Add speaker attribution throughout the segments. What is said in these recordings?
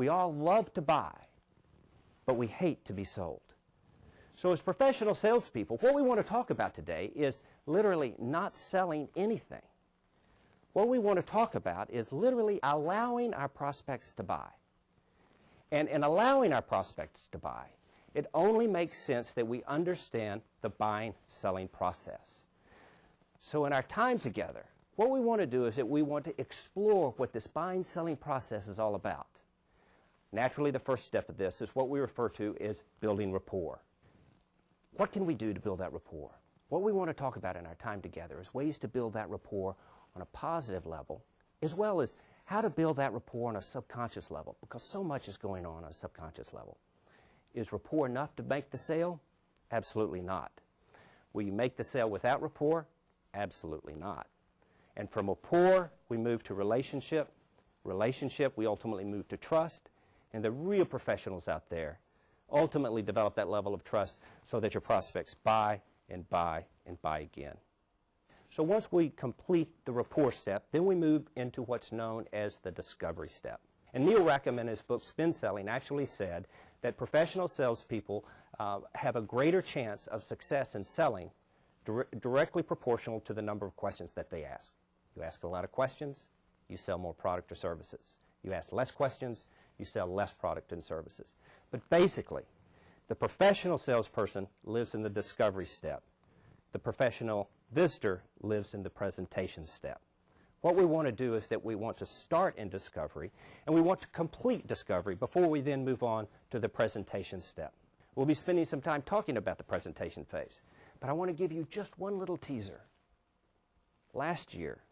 Speaker 1: We all love to buy, but we hate to be sold. So as professional salespeople, what we want to talk about today is literally not selling anything. What we want to talk about is literally allowing our prospects to buy. And in allowing our prospects to buy, it only makes sense that we understand the buying-selling process. So in our time together, what we want to do is that we want to explore what this buying-selling process is all about. Naturally, the first step of this is what we refer to as building rapport. What can we do to build that rapport? What we want to talk about in our time together is ways to build that rapport on a positive level, as well as how to build that rapport on a subconscious level, because so much is going on a subconscious level. Is rapport enough to make the sale? Absolutely not. Will you make the sale without rapport? Absolutely not. And from rapport, we move to relationship. Relationship, we ultimately move to trust. And the real professionals out there ultimately develop that level of trust so that your prospects buy and buy and buy again. So once we complete the rapport step, then we move into what's known as the discovery step. And Neil Rackham, in his book Spin Selling, actually said that professional salespeople have a greater chance of success in selling directly proportional to the number of questions that they ask. You ask a lot of questions, you sell more product or services. You ask less questions, you sell less product and services. But basically, the professional salesperson lives in the discovery step. The professional visitor lives in the presentation step. What we want to do is that we want to start in discovery, and we want to complete discovery before we then move on to the presentation step. We'll be spending some time talking about the presentation phase, but I want to give you just one little teaser. Last year,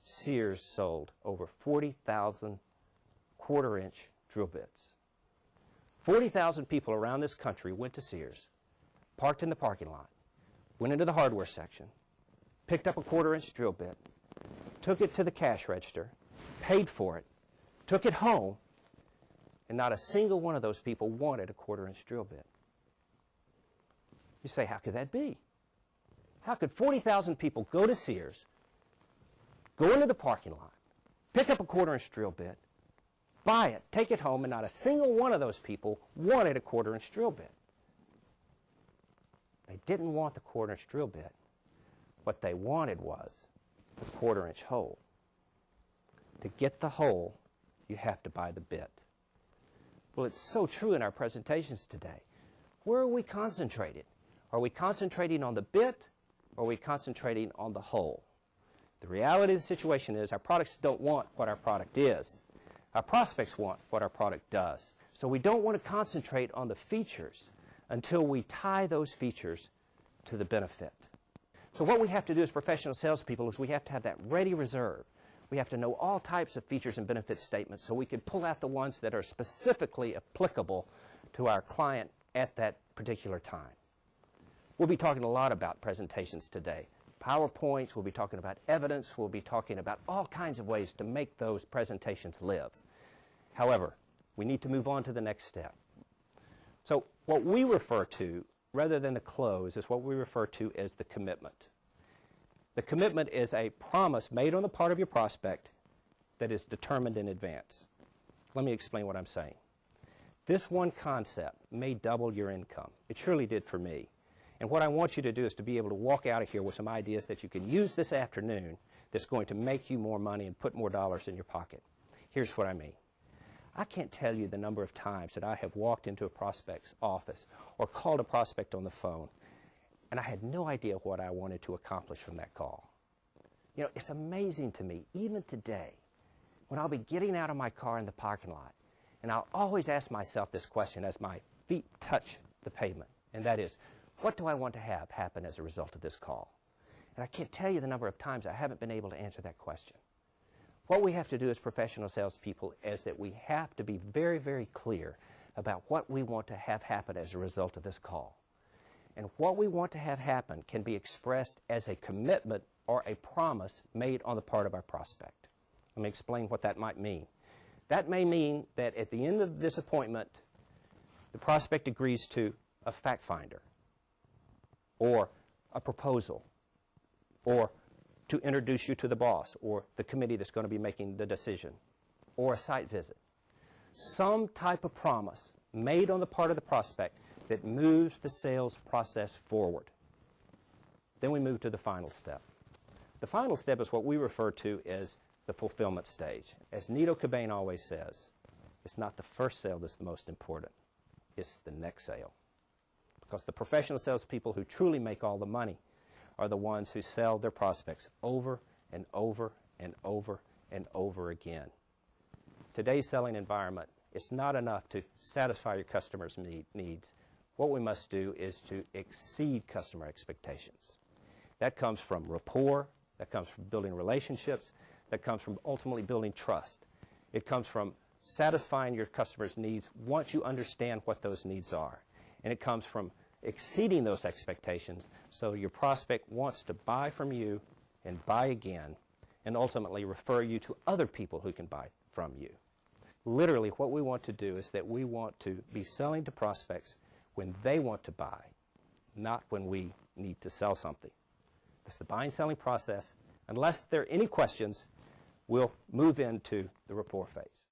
Speaker 1: Sears sold over 40,000 quarter-inch drill bits. 40,000 people around this country went to Sears, parked in the parking lot, went into the hardware section, picked up a quarter-inch drill bit, took it to the cash register, paid for it, took it home, and not a single one of those people wanted a quarter-inch drill bit. You say, how could that be? How could 40,000 people go to Sears, go into the parking lot, pick up a quarter-inch drill bit, buy it, take it home, and not a single one of those people wanted a quarter-inch drill bit? They didn't want the quarter-inch drill bit. What they wanted was the quarter-inch hole. To get the hole, you have to buy the bit. Well, it's so true in our presentations today. Where are we concentrated? Are we concentrating on the bit, or are we concentrating on the hole? The reality of the situation is our products don't want what our product is. Our prospects want what our product does. So we don't want to concentrate on the features until we tie those features to the benefit. So what we have to do as professional salespeople is we have to have that ready reserve. We have to know all types of features and benefit statements so we can pull out the ones that are specifically applicable to our client at that particular time. We'll be talking a lot about presentations today. PowerPoints, we'll be talking about evidence, we'll be talking about all kinds of ways to make those presentations live. However, we need to move on to the next step. So what we refer to, rather than the close, is what we refer to as the commitment. The commitment is a promise made on the part of your prospect that is determined in advance. Let me explain what I'm saying. This one concept may double your income. It surely did for me. And what I want you to do is to be able to walk out of here with some ideas that you can use this afternoon that's going to make you more money and put more dollars in your pocket. Here's what I mean. I can't tell you the number of times that I have walked into a prospect's office or called a prospect on the phone, and I had no idea what I wanted to accomplish from that call. You know, it's amazing to me, even today, when I'll be getting out of my car in the parking lot, and I'll always ask myself this question as my feet touch the pavement, and that is, what do I want to have happen as a result of this call? And I can't tell you the number of times I haven't been able to answer that question. What we have to do as professional salespeople is that we have to be very, very clear about what we want to have happen as a result of this call. And what we want to have happen can be expressed as a commitment or a promise made on the part of our prospect. Let me explain what that might mean. That may mean that at the end of this appointment, the prospect agrees to a fact finder, or a proposal, or to introduce you to the boss or the committee that's going to be making the decision, or a site visit. some type of promise made on the part of the prospect that moves the sales process forward. Then we move to the final step. The final step is what we refer to as the fulfillment stage. As Nito Cobain always says, it's not the first sale that's the most important. It's the next sale. Because the professional salespeople who truly make all the money are the ones who sell their prospects over and over and over and over again. Today's selling environment, it's not enough to satisfy your customers' needs. What we must do is to exceed customer expectations. That comes from rapport, that comes from building relationships, that comes from ultimately building trust. It comes from satisfying your customers' needs once you understand what those needs are. And it comes from exceeding those expectations so your prospect wants to buy from you and buy again and ultimately refer you to other people who can buy from you. Literally, what we want to do is that we want to be selling to prospects when they want to buy, not when we need to sell something. That's the buying and selling process. Unless there are any questions, we'll move into the rapport phase.